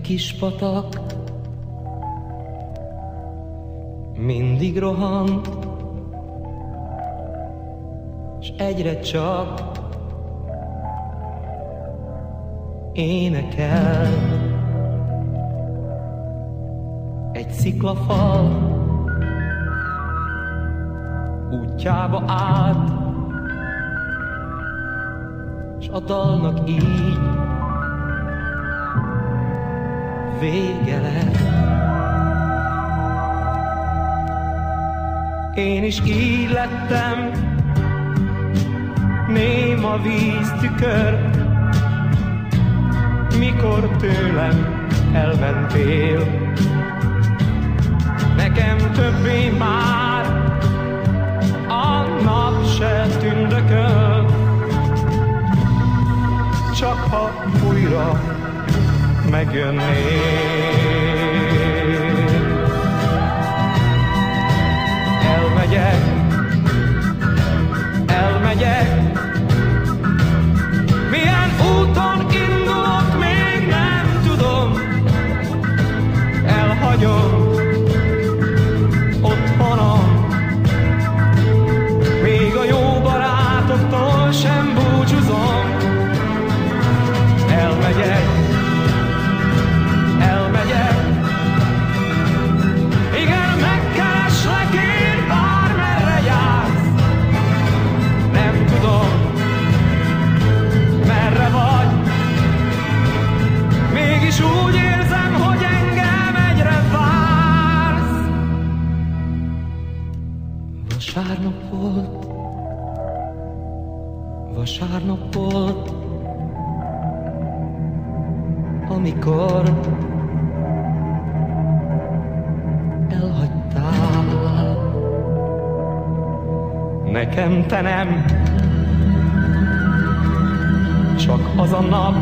kis patak mindig rohan, s egyre csak énekel. Egy sziklafal útjába állt, s a dalnak így vége lett. Én is így lettem, néma víztükör, mikor tőlem elmentél. Nekem többé már a nap se tündököl, csak ha újra megjönnél. Elmegyek, milyen úton indulok, még nem tudom. Elhagyom otthonom, még a jó barátoktól sem búcsúzom. Elmegyek, igen, megkereslek én, bármerre jársz. Nem tudom, merre vagy, mégis úgy érzem, hogy engem egyre vársz. Vasárnap volt, amikor elhagytál. Nekem te nem, csak az a nap.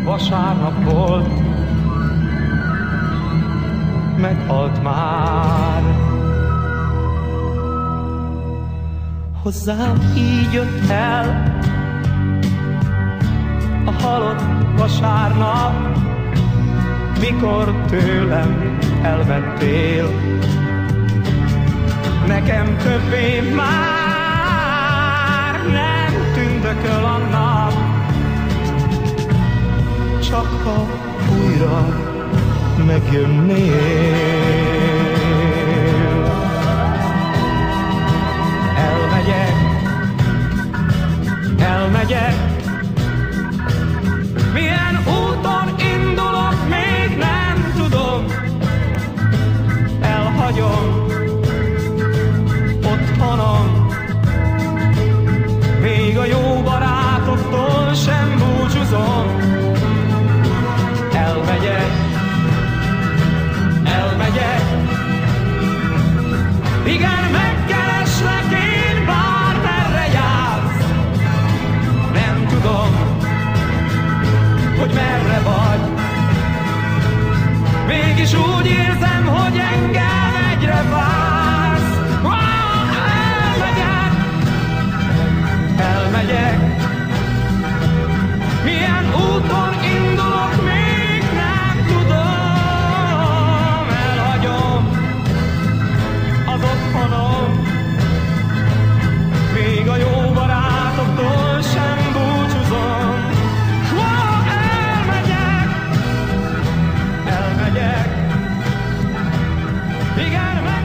Vasárnap volt, meghalt már. Hozzám így jött el a halott vasárnap, mikor tőlem elmentél. Nekem többé már nem tündököl a nap, csak ha újra megjönnél. Elmegyek, milyen úton indulok, még nem tudom. Elhagyom otthonom, még a jó barátoktól sem búcsúzom. Elmegyek, igen, megkereslek én, bármerre jársz. Nem tudom, hogy merre vagy, mégis úgy érzem, hogy engem egyre vársz. Elmegyek, milyen úton indulok, még nem tudom. Elhagyom az otthonom, még a jó barátoktól sem búcsúzom. Elmegyek, igen, meg